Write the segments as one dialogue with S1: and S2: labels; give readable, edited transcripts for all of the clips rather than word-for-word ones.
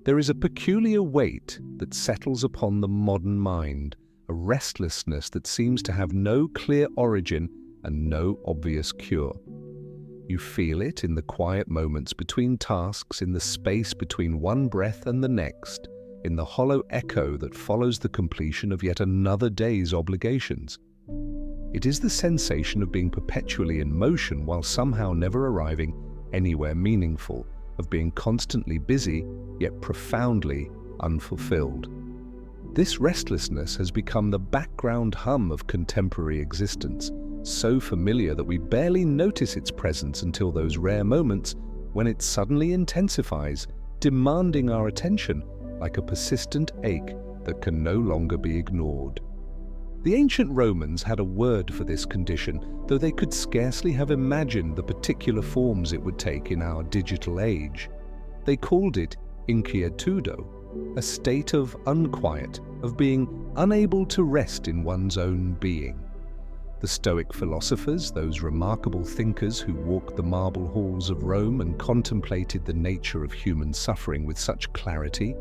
S1: There is a peculiar weight that settles upon the modern mind, a restlessness that seems to have no clear origin and no obvious cure. You feel it in the quiet moments between tasks, in the space between one breath and the next, in the hollow echo that follows the completion of yet another day's obligations. It is the sensation of being perpetually in motion while somehow never arriving anywhere meaningful, of being constantly busy yet profoundly unfulfilled. This restlessness has become the background hum of contemporary existence, so familiar that we barely notice its presence until those rare moments when it suddenly intensifies, demanding our attention like a persistent ache that can no longer be ignored. The ancient Romans had a word for this condition, though they could scarcely have imagined the particular forms it would take in our digital age. They called it inquietudo, a state of unquiet, of being unable to rest in one's own being. The Stoic philosophers, those remarkable thinkers who walked the marble halls of Rome and contemplated the nature of human suffering with such clarity,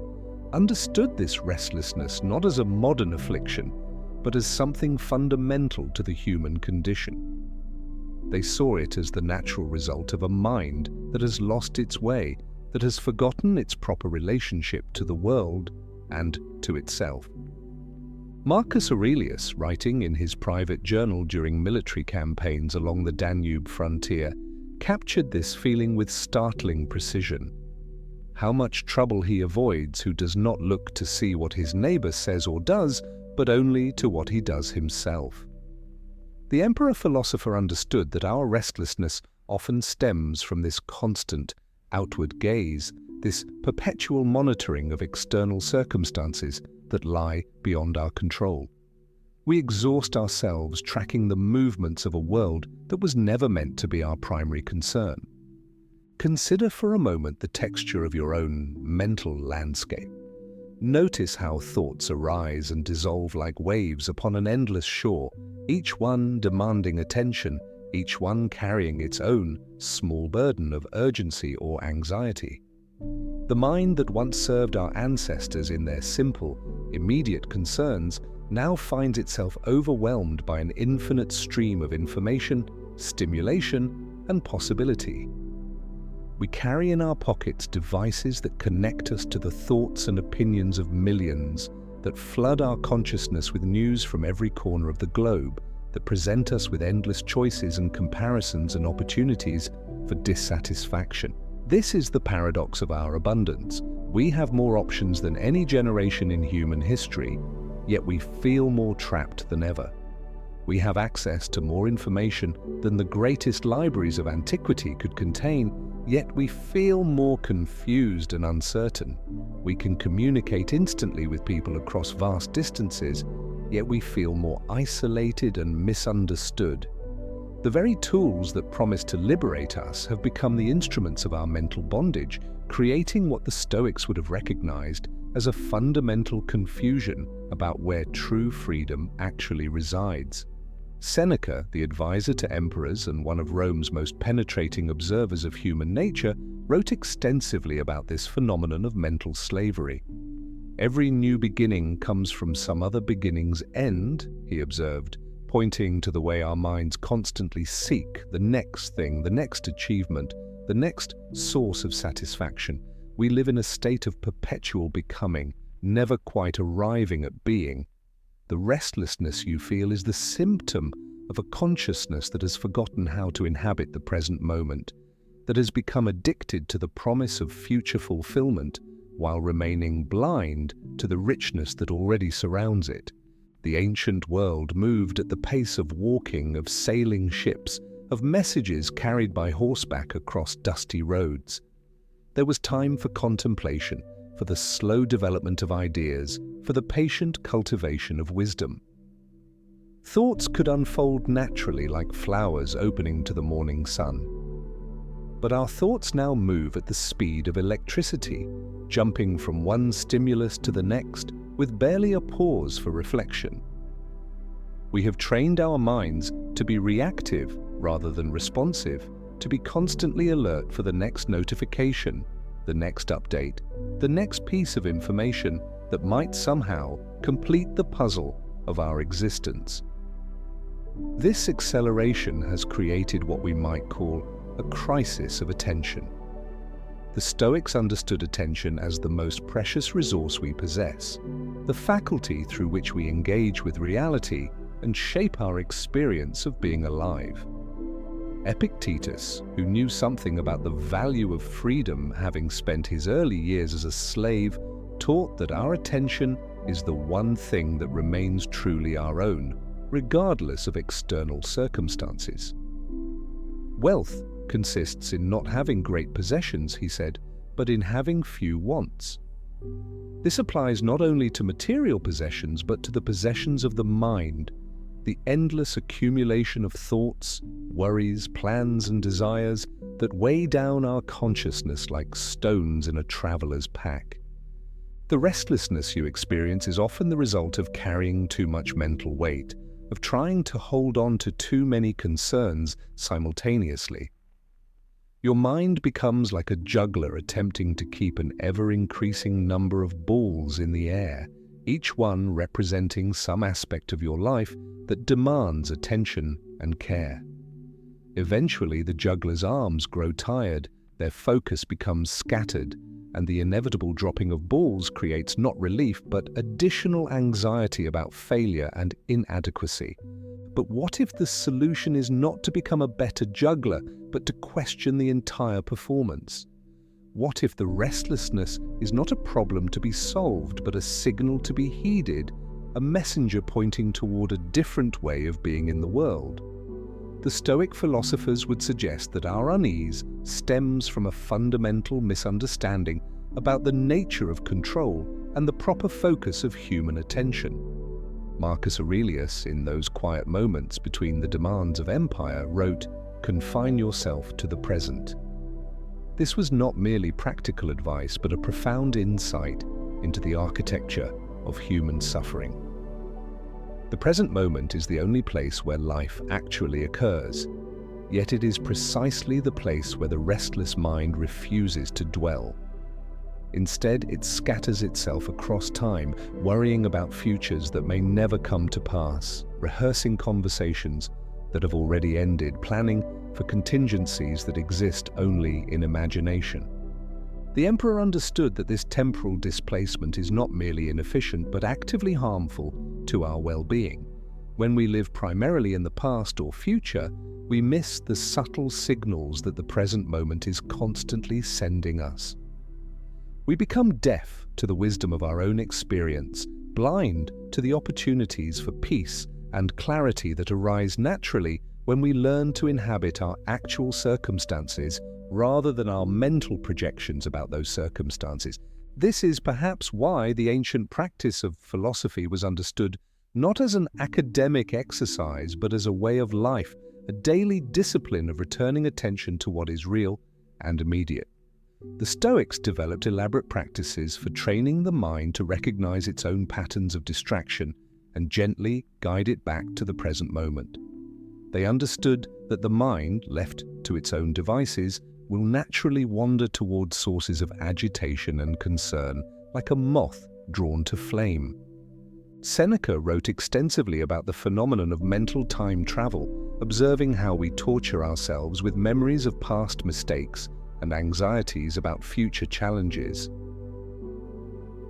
S1: understood this restlessness not as a modern affliction, but as something fundamental to the human condition. They saw it as the natural result of a mind that has lost its way, that has forgotten its proper relationship to the world and to itself. Marcus Aurelius, writing in his private journal during military campaigns along the Danube frontier, captured this feeling with startling precision. How much trouble he avoids who does not look to see what his neighbor says or does, but only to what he does himself. The emperor-philosopher understood that our restlessness often stems from this constant outward gaze, this perpetual monitoring of external circumstances that lie beyond our control. We exhaust ourselves tracking the movements of a world that was never meant to be our primary concern. Consider for a moment the texture of your own mental landscape. Notice how thoughts arise and dissolve like waves upon an endless shore, each one demanding attention, each one carrying its own small burden of urgency or anxiety. The mind that once served our ancestors in their simple, immediate concerns now finds itself overwhelmed by an infinite stream of information, stimulation, and possibility. We carry in our pockets devices that connect us to the thoughts and opinions of millions, that flood our consciousness with news from every corner of the globe, that present us with endless choices and comparisons and opportunities for dissatisfaction. This is the paradox of our abundance. We have more options than any generation in human history, yet we feel more trapped than ever. We have access to more information than the greatest libraries of antiquity could contain, yet we feel more confused and uncertain. We can communicate instantly with people across vast distances, yet we feel more isolated and misunderstood. The very tools that promise to liberate us have become the instruments of our mental bondage, creating what the Stoics would have recognized as a fundamental confusion about where true freedom actually resides. Seneca, the advisor to emperors and one of Rome's most penetrating observers of human nature, wrote extensively about this phenomenon of mental slavery. Every new beginning comes from some other beginning's end, he observed, pointing to the way our minds constantly seek the next thing, the next achievement, the next source of satisfaction. We live in a state of perpetual becoming, never quite arriving at being. The restlessness you feel is the symptom of a consciousness that has forgotten how to inhabit the present moment, that has become addicted to the promise of future fulfillment while remaining blind to the richness that already surrounds it. The ancient world moved at the pace of walking, of sailing ships, of messages carried by horseback across dusty roads. There was time for contemplation, for the slow development of ideas, for the patient cultivation of wisdom. Thoughts could unfold naturally like flowers opening to the morning sun. But our thoughts now move at the speed of electricity, jumping from one stimulus to the next with barely a pause for reflection. We have trained our minds to be reactive rather than responsive, to be constantly alert for the next notification, the next update, the next piece of information that might somehow complete the puzzle of our existence. This acceleration has created what we might call a crisis of attention. The Stoics understood attention as the most precious resource we possess, the faculty through which we engage with reality and shape our experience of being alive. Epictetus, who knew something about the value of freedom having spent his early years as a slave, taught that our attention is the one thing that remains truly our own, regardless of external circumstances. Wealth consists in not having great possessions, he said, but in having few wants. This applies not only to material possessions, but to the possessions of the mind, the endless accumulation of thoughts, worries, plans, and desires that weigh down our consciousness like stones in a traveler's pack. The restlessness you experience is often the result of carrying too much mental weight, of trying to hold on to too many concerns simultaneously. Your mind becomes like a juggler attempting to keep an ever-increasing number of balls in the air, each one representing some aspect of your life that demands attention and care. Eventually, the juggler's arms grow tired, their focus becomes scattered, and the inevitable dropping of balls creates not relief but additional anxiety about failure and inadequacy. But what if the solution is not to become a better juggler, but to question the entire performance? What if the restlessness is not a problem to be solved, but a signal to be heeded, a messenger pointing toward a different way of being in the world? The Stoic philosophers would suggest that our unease stems from a fundamental misunderstanding about the nature of control and the proper focus of human attention. Marcus Aurelius, in those quiet moments between the demands of empire, wrote, "Confine yourself to the present." This was not merely practical advice, but a profound insight into the architecture of human suffering. The present moment is the only place where life actually occurs, yet it is precisely the place where the restless mind refuses to dwell. Instead, it scatters itself across time, worrying about futures that may never come to pass, rehearsing conversations that have already ended, planning for contingencies that exist only in imagination. The emperor understood that this temporal displacement is not merely inefficient, but actively harmful to our well-being. When we live primarily in the past or future, we miss the subtle signals that the present moment is constantly sending us. We become deaf to the wisdom of our own experience, blind to the opportunities for peace and clarity that arise naturally when we learn to inhabit our actual circumstances rather than our mental projections about those circumstances. This is perhaps why the ancient practice of philosophy was understood not as an academic exercise, but as a way of life, a daily discipline of returning attention to what is real and immediate. The Stoics developed elaborate practices for training the mind to recognize its own patterns of distraction and gently guide it back to the present moment. They understood that the mind, left to its own devices, will naturally wander towards sources of agitation and concern, like a moth drawn to flame. Seneca wrote extensively about the phenomenon of mental time travel, observing how we torture ourselves with memories of past mistakes and anxieties about future challenges.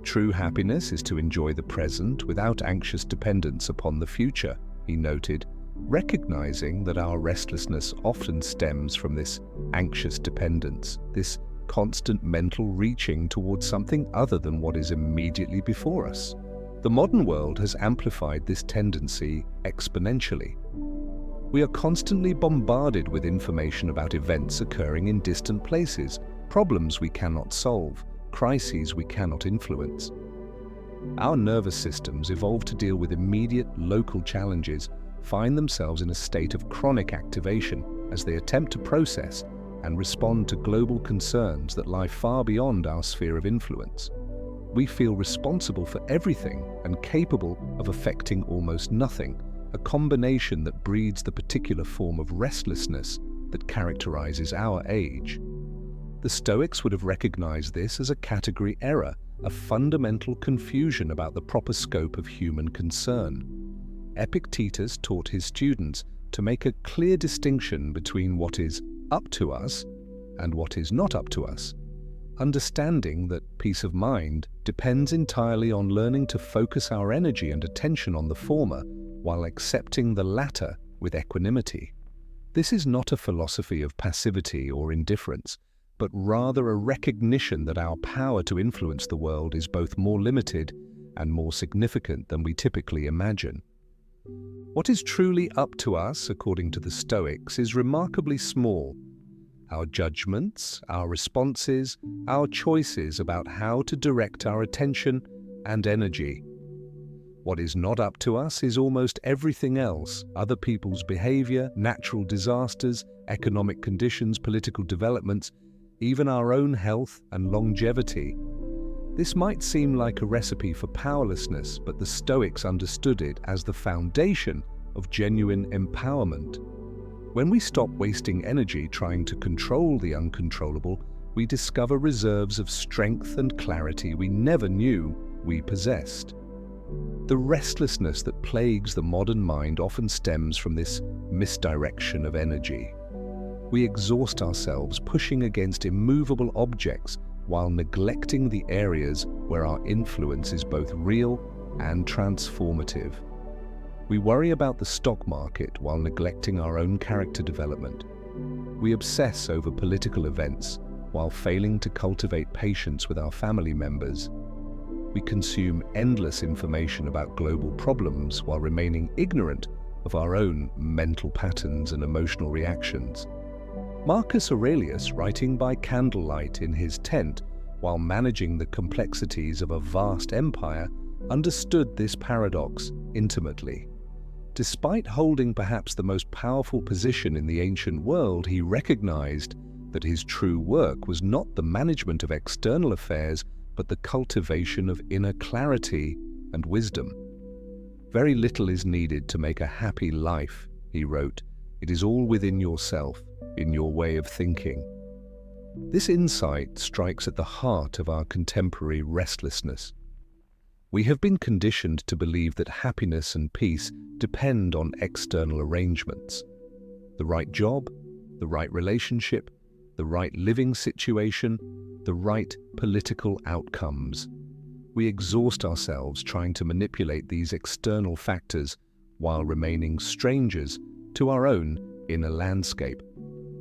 S1: True happiness is to enjoy the present without anxious dependence upon the future, he noted, recognizing that our restlessness often stems from this anxious dependence, this constant mental reaching towards something other than what is immediately before us. The modern world has amplified this tendency exponentially. We are constantly bombarded with information about events occurring in distant places, problems we cannot solve, crises we cannot influence. Our nervous systems, evolved to deal with immediate local challenges, find themselves in a state of chronic activation as they attempt to process and respond to global concerns that lie far beyond our sphere of influence. We feel responsible for everything and capable of affecting almost nothing, a combination that breeds the particular form of restlessness that characterizes our age. The Stoics would have recognized this as a category error, a fundamental confusion about the proper scope of human concern. Epictetus taught his students to make a clear distinction between what is up to us and what is not up to us, understanding that peace of mind depends entirely on learning to focus our energy and attention on the former while accepting the latter with equanimity. This is not a philosophy of passivity or indifference, but rather a recognition that our power to influence the world is both more limited and more significant than we typically imagine. What is truly up to us, according to the Stoics, is remarkably small. Our judgments, our responses, our choices about how to direct our attention and energy. What is not up to us is almost everything else: other people's behavior, natural disasters, economic conditions, political developments, even our own health and longevity. This might seem like a recipe for powerlessness, but the Stoics understood it as the foundation of genuine empowerment. When we stop wasting energy trying to control the uncontrollable, we discover reserves of strength and clarity we never knew we possessed. The restlessness that plagues the modern mind often stems from this misdirection of energy. We exhaust ourselves pushing against immovable objects while neglecting the areas where our influence is both real and transformative. We worry about the stock market while neglecting our own character development. We obsess over political events while failing to cultivate patience with our family members. We consume endless information about global problems while remaining ignorant of our own mental patterns and emotional reactions. Marcus Aurelius, writing by candlelight in his tent while managing the complexities of a vast empire, understood this paradox intimately. Despite holding perhaps the most powerful position in the ancient world, he recognized that his true work was not the management of external affairs, but the cultivation of inner clarity and wisdom. "Very little is needed to make a happy life," he wrote. "It is all within yourself, in your way of thinking." This insight strikes at the heart of our contemporary restlessness. We have been conditioned to believe that happiness and peace depend on external arrangements. The right job, the right relationship, the right living situation, the right political outcomes. We exhaust ourselves trying to manipulate these external factors while remaining strangers to our own inner landscape.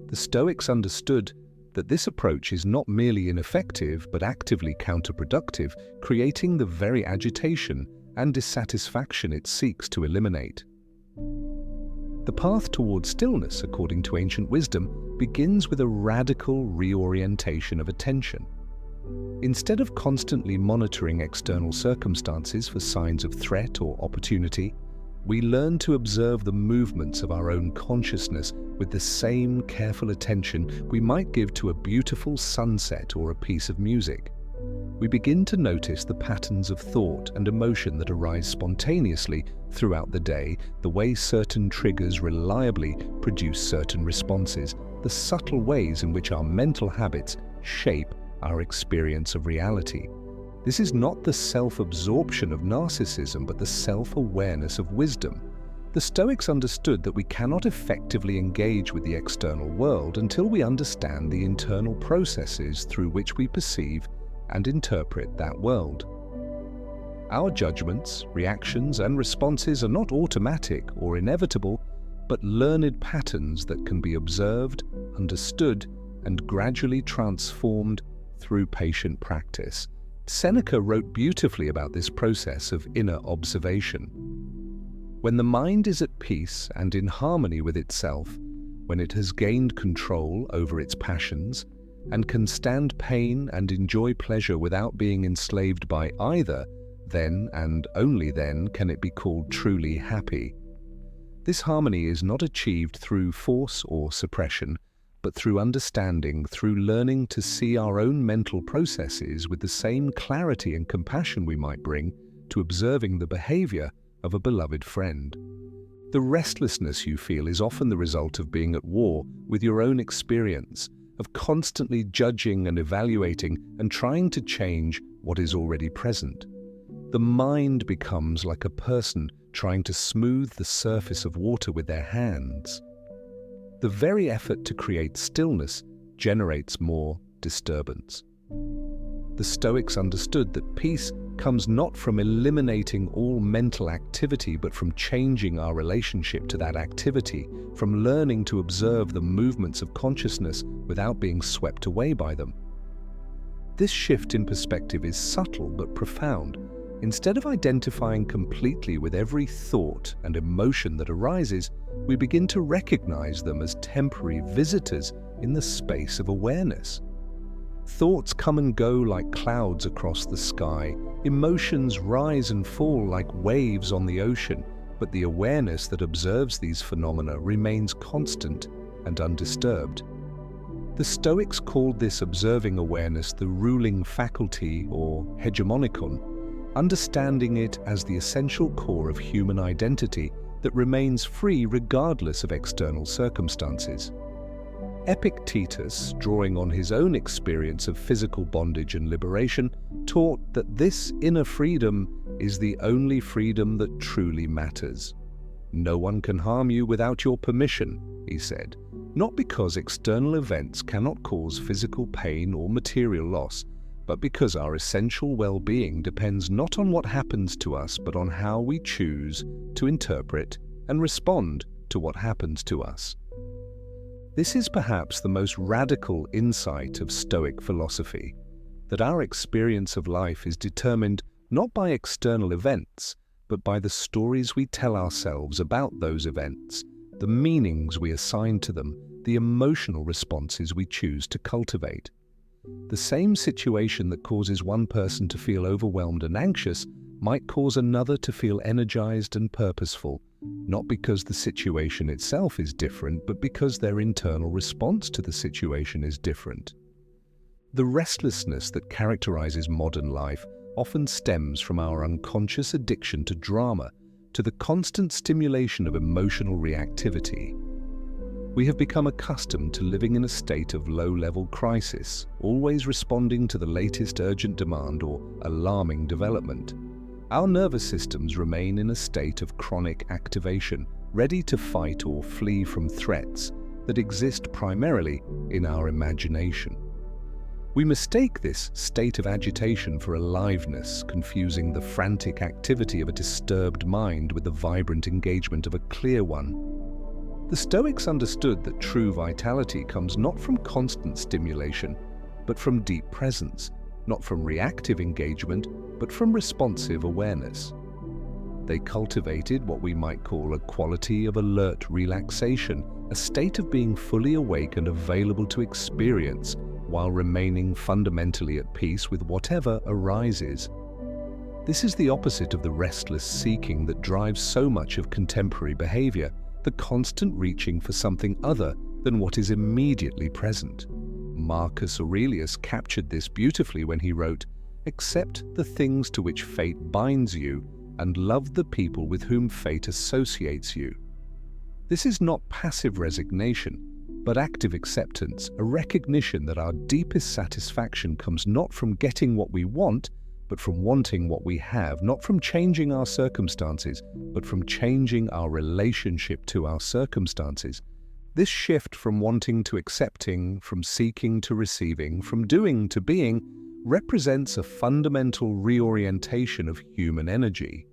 S1: The Stoics understood that this approach is not merely ineffective but actively counterproductive, creating the very agitation and dissatisfaction it seeks to eliminate. The path towards stillness, according to ancient wisdom, begins with a radical reorientation of attention. Instead of constantly monitoring external circumstances for signs of threat or opportunity, we learn to observe the movements of our own consciousness with the same careful attention we might give to a beautiful sunset or a piece of music. We begin to notice the patterns of thought and emotion that arise spontaneously throughout the day, the way certain triggers reliably produce certain responses, the subtle ways in which our mental habits shape our experience of reality. This is not the self-absorption of narcissism, but the self-awareness of wisdom. The Stoics understood that we cannot effectively engage with the external world until we understand the internal processes through which we perceive and interpret that world. Our judgments, reactions, and responses are not automatic or inevitable, but learned patterns that can be observed, understood, and gradually transformed through patient practice. Seneca wrote beautifully about this process of inner observation. When the mind is at peace and in harmony with itself, when it has gained control over its passions, and can stand pain and enjoy pleasure without being enslaved by either, then and only then can it be called truly happy. This harmony is not achieved through force or suppression, but through understanding, through learning to see our own mental processes with the same clarity and compassion we might bring to observing the behavior of a beloved friend. The restlessness you feel is often the result of being at war with your own experience, of constantly judging and evaluating and trying to change what is already present. The mind becomes like a person trying to smooth the surface of water with their hands. The very effort to create stillness generates more disturbance. The Stoics understood that peace comes not from eliminating all mental activity, but from changing our relationship to that activity, from learning to observe the movements of consciousness without being swept away by them. This shift in perspective is subtle but profound. Instead of identifying completely with every thought and emotion that arises, we begin to recognize them as temporary visitors in the space of awareness. Thoughts come and go like clouds across the sky. Emotions rise and fall like waves on the ocean, but the awareness that observes these phenomena remains constant and undisturbed. The Stoics called this observing awareness the ruling faculty, or hegemonikon, understanding it as the essential core of human identity that remains free regardless of external circumstances. Epictetus, drawing on his own experience of physical bondage and liberation, taught that this inner freedom is the only freedom that truly matters. "No one can harm you without your permission," he said, not because external events cannot cause physical pain or material loss, but because our essential well-being depends not on what happens to us, but on how we choose to interpret and respond to what happens to us. This is perhaps the most radical insight of Stoic philosophy, that our experience of life is determined not by external events, but by the stories we tell ourselves about those events, the meanings we assign to them, the emotional responses we choose to cultivate. The same situation that causes one person to feel overwhelmed and anxious might cause another to feel energized and purposeful, not because the situation itself is different, but because their internal response to the situation is different. The restlessness that characterizes modern life often stems from our unconscious addiction to drama, to the constant stimulation of emotional reactivity. We have become accustomed to living in a state of low-level crisis, always responding to the latest urgent demand or alarming development. Our nervous systems remain in a state of chronic activation, ready to fight or flee from threats that exist primarily in our imagination. We mistake this state of agitation for aliveness, confusing the frantic activity of a disturbed mind with the vibrant engagement of a clear one. The Stoics understood that true vitality comes not from constant stimulation, but from deep presence, not from reactive engagement, but from responsive awareness. They cultivated what we might call a quality of alert relaxation, a state of being fully awake and available to experience, while remaining fundamentally at peace with whatever arises. This is the opposite of the restless seeking that drives so much of contemporary behavior, the constant reaching for something other than what is immediately present. Marcus Aurelius captured this beautifully when he wrote, "Accept the things to which fate binds you, and love the people with whom fate associates you." This is not passive resignation, but active acceptance, a recognition that our deepest satisfaction comes not from getting what we want, but from wanting what we have, not from changing our circumstances, but from changing our relationship to our circumstances. This shift from wanting to accepting, from seeking to receiving, from doing to being, represents a fundamental reorientation of human energy.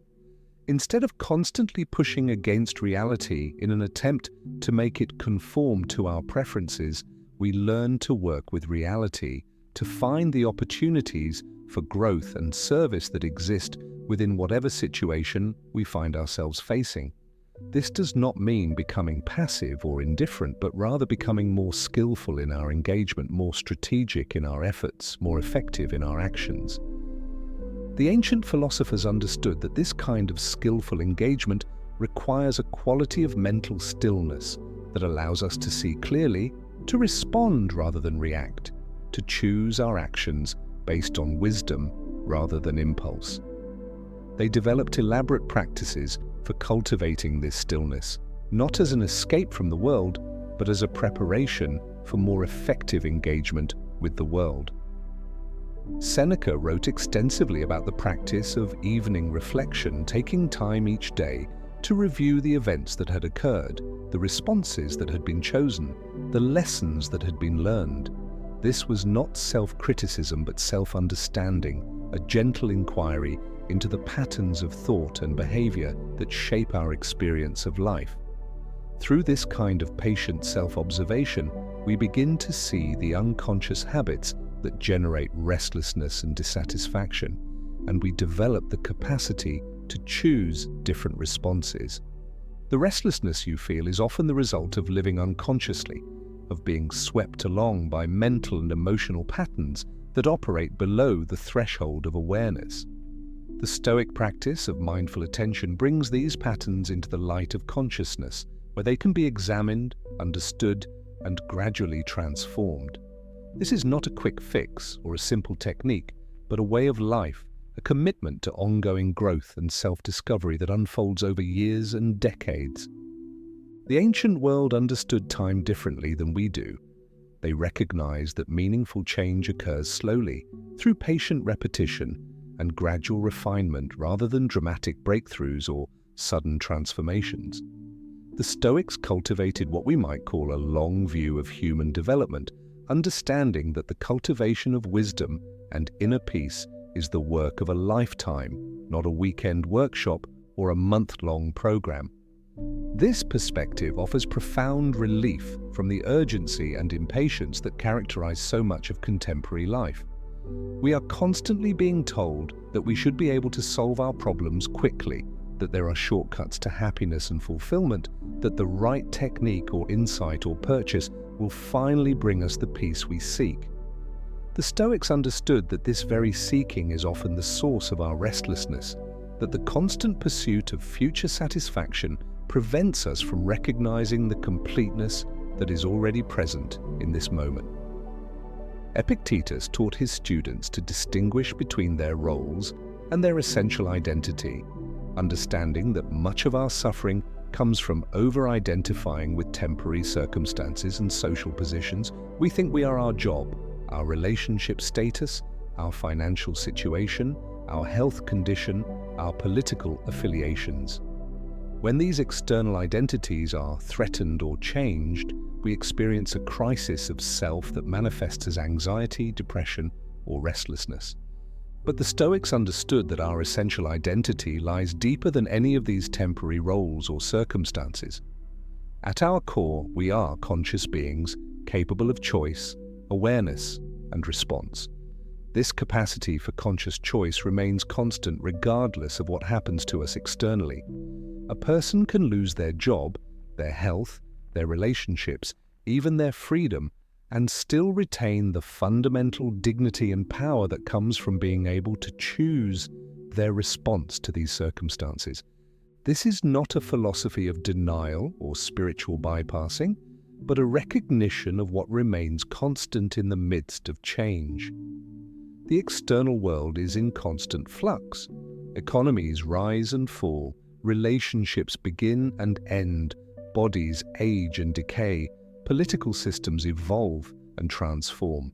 S1: Instead of constantly pushing against reality in an attempt to make it conform to our preferences, we learn to work with reality, to find the opportunities for growth and service that exist within whatever situation we find ourselves facing. This does not mean becoming passive or indifferent, but rather becoming more skillful in our engagement, more strategic in our efforts, more effective in our actions. The ancient philosophers understood that this kind of skillful engagement requires a quality of mental stillness that allows us to see clearly, to respond rather than react, to choose our actions based on wisdom rather than impulse. They developed elaborate practices for cultivating this stillness, not as an escape from the world, but as a preparation for more effective engagement with the world. Seneca wrote extensively about the practice of evening reflection, taking time each day to review the events that had occurred, the responses that had been chosen, the lessons that had been learned. This was not self-criticism but self-understanding, a gentle inquiry into the patterns of thought and behavior that shape our experience of life. Through this kind of patient self-observation, we begin to see the unconscious habits that generate restlessness and dissatisfaction, and we develop the capacity to choose different responses. The restlessness you feel is often the result of living unconsciously, of being swept along by mental and emotional patterns that operate below the threshold of awareness. The Stoic practice of mindful attention brings these patterns into the light of consciousness, where they can be examined, understood, and gradually transformed. This is not a quick fix or a simple technique, but a way of life, a commitment to ongoing growth and self-discovery that unfolds over years and decades. The ancient world understood time differently than we do. They recognized that meaningful change occurs slowly, through patient repetition and gradual refinement rather than dramatic breakthroughs or sudden transformations. The Stoics cultivated what we might call a long view of human development, understanding that the cultivation of wisdom and inner peace is the work of a lifetime, not a weekend workshop or a month-long program. This perspective offers profound relief from the urgency and impatience that characterize so much of contemporary life. We are constantly being told that we should be able to solve our problems quickly, that there are shortcuts to happiness and fulfillment, that the right technique or insight or purchase will finally bring us the peace we seek. The Stoics understood that this very seeking is often the source of our restlessness, that the constant pursuit of future satisfaction prevents us from recognizing the completeness that is already present in this moment. Epictetus taught his students to distinguish between their roles and their essential identity, understanding that much of our suffering comes from over-identifying with temporary circumstances and social positions. We think we are our job, our relationship status, our financial situation, our health condition, our political affiliations. When these external identities are threatened or changed, we experience a crisis of self that manifests as anxiety, depression, or restlessness. But the Stoics understood that our essential identity lies deeper than any of these temporary roles or circumstances. At our core, we are conscious beings capable of choice, awareness, and response. This capacity for conscious choice remains constant regardless of what happens to us externally. A person can lose their job, their health, their relationships, even their freedom, and still retain the fundamental dignity and power that comes from being able to choose their response to these circumstances. This is not a philosophy of denial or spiritual bypassing, but a recognition of what remains constant in the midst of change. The external world is in constant flux. Economies rise and fall, relationships begin and end, bodies age and decay, political systems evolve and transform.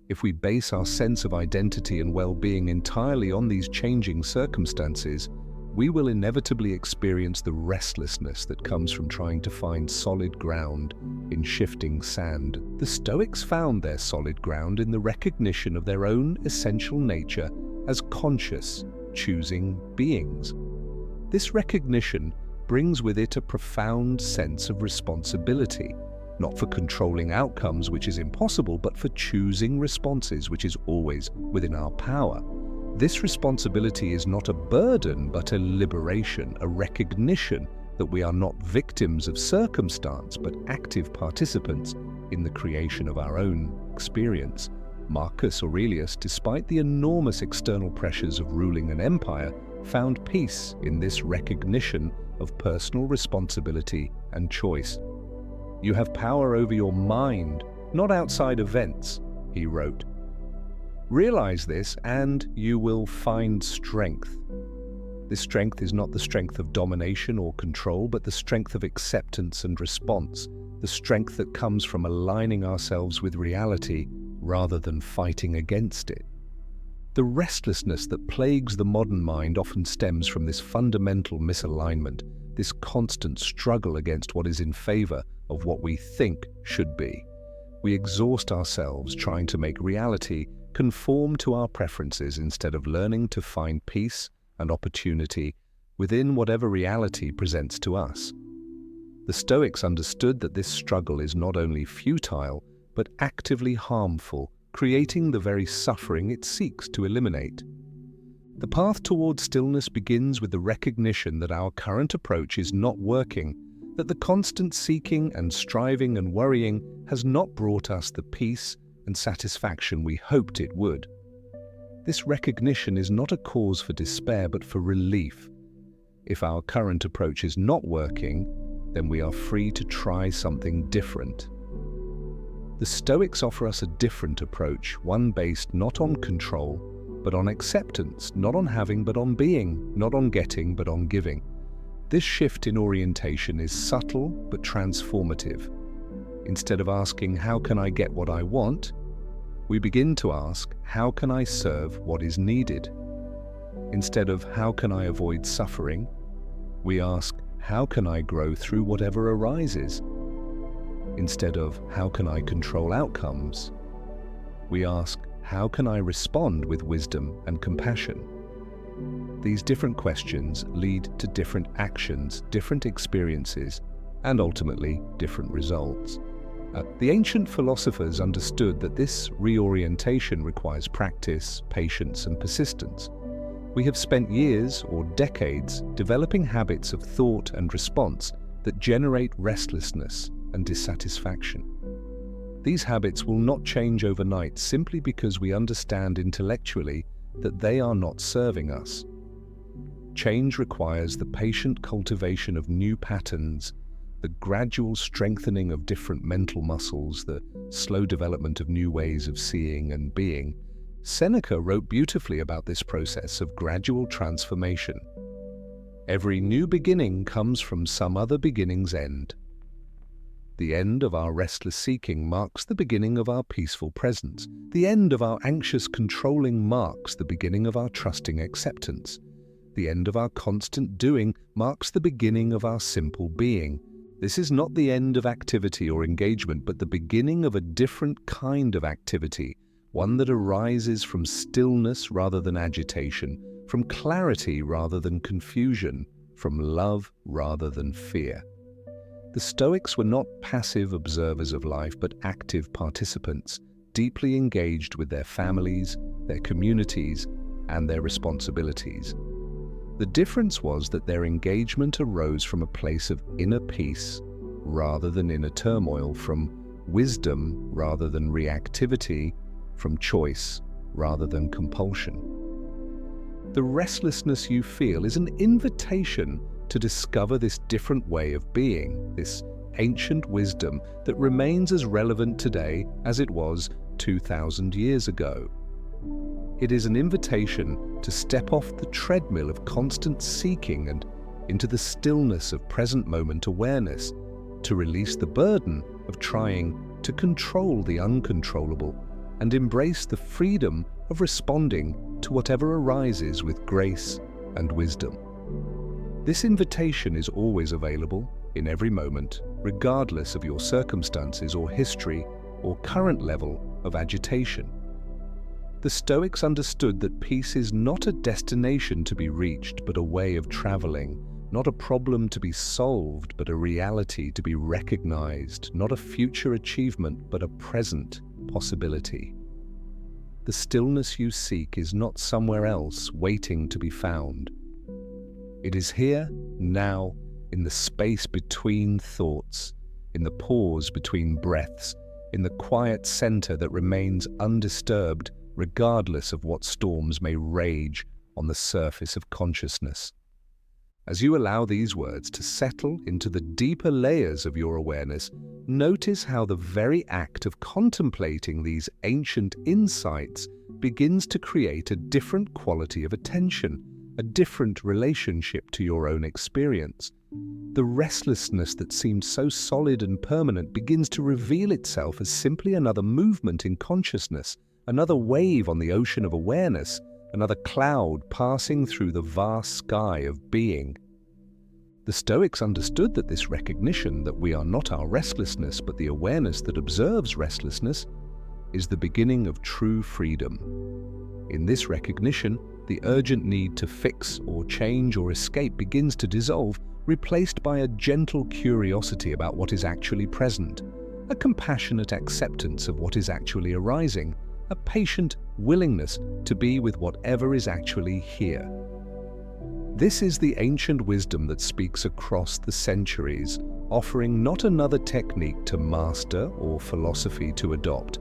S1: If we base our sense of identity and well-being entirely on these changing circumstances, we will inevitably experience the restlessness that comes from trying to find solid ground in shifting sand. The Stoics found their solid ground in the recognition of their own essential nature as conscious, choosing beings. This recognition brings with it a profound sense of responsibility, not for controlling outcomes, which is impossible, but for choosing responses, which is always within our power. This responsibility is not a burden, but a liberation, a recognition that we are not victims of circumstance, but active participants in the creation of our own experience. Marcus Aurelius, despite the enormous external pressures of ruling an empire, found peace in this recognition of personal responsibility and choice. "You have power over your mind, not outside events," he wrote. "Realize this and you will find strength." This strength is not the strength of domination or control, but the strength of acceptance and response, the strength that comes from aligning ourselves with reality rather than fighting against it. The restlessness that plagues the modern mind often stems from this fundamental misalignment, this constant struggle against what is in favor of what we think should be. We exhaust ourselves trying to make reality conform to our preferences instead of learning to find peace and opportunity within whatever reality presents to us. The Stoics understood that this struggle is not only futile, but actively harmful, creating the very suffering it seeks to eliminate. The path towards stillness begins with the recognition that our current approach is not working, that the constant seeking and striving and worrying has not brought us the peace and satisfaction we hoped it would. This recognition is not a cause for despair, but for relief. If our current approach is not working, then we are free to try something different. The Stoics offer us a different approach, one based not on control, but on acceptance, not on having, but on being, not on getting, but on giving. This shift in orientation is subtle but transformative. Instead of asking, how can I get what I want? We begin to ask, how can I serve what is needed? Instead of, how can I avoid suffering? We ask, how can I grow through whatever arises? Instead of, how can I control outcomes? We ask, how can I respond with wisdom and compassion? These different questions lead to different actions, different experiences, and ultimately different results. The ancient philosophers understood that this reorientation requires practice, patience, and persistence. We have spent years or decades developing habits of thought and response that generate restlessness and dissatisfaction. These habits will not change overnight simply because we understand intellectually that they are not serving us. Change requires the patient cultivation of new patterns, the gradual strengthening of different mental muscles, the slow development of new ways of seeing and being. Seneca wrote beautifully about this process of gradual transformation. Every new beginning comes from some other beginning's end. The end of our restless seeking marks the beginning of our peaceful presence. The end of our anxious controlling marks the beginning of our trusting acceptance. The end of our constant doing marks the beginning of our simple being. This is not the end of activity or engagement, but the beginning of a different kind of activity, one that arises from stillness rather than agitation, from clarity rather than confusion, from love rather than fear. The Stoics were not passive observers of life, but active participants, deeply engaged with their families, their communities, and their responsibilities. The difference was that their engagement arose from a place of inner peace rather than inner turmoil, from wisdom rather than reactivity, from choice rather than compulsion. The restlessness you feel is an invitation to discover this different way of being, this ancient wisdom that remains as relevant today as it was 2,000 years ago. It is an invitation to step off the treadmill of constant seeking and into the stillness of present moment awareness, to release the burden of trying to control the uncontrollable and embrace the freedom of responding to whatever arises with grace and wisdom. This invitation is always available in every moment, regardless of your circumstances or history or current level of agitation. The Stoics understood that peace is not a destination to be reached, but a way of traveling, not a problem to be solved, but a reality to be recognized, not a future achievement, but a present possibility. The stillness you seek is not somewhere else waiting to be found. It is here, now, in the space between thoughts, in the pause between breaths, in the quiet center that remains undisturbed regardless of what storms may rage on the surface of consciousness. As you allow these words to settle into the deeper layers of your awareness, notice how the very act of contemplating these ancient insights begins to create a different quality of attention, a different relationship to your own experience. The restlessness that seemed so solid and permanent begins to reveal itself as simply another movement in consciousness, another wave on the ocean of awareness, another cloud passing through the vast sky of being. The Stoics understood that this recognition that we are not our restlessness but the awareness that observes restlessness is the beginning of true freedom. In this recognition, the urgent need to fix or change or escape begins to dissolve, replaced by a gentle curiosity about what is actually present, a compassionate acceptance of what is actually arising, a patient willingness to be with whatever is actually here. This is the ancient wisdom that speaks across the centuries, offering not another technique to master or philosophy to adopt,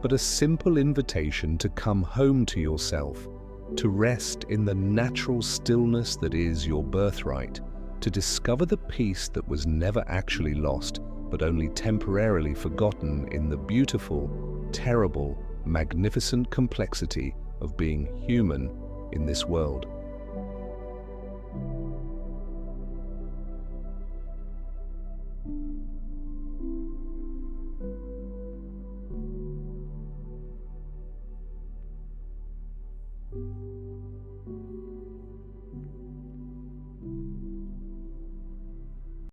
S1: but a simple invitation to come home to yourself, to rest in the natural stillness that is your birthright, to discover the peace that was never actually lost, but only temporarily forgotten in the beautiful, terrible, magnificent complexity of being human in this world.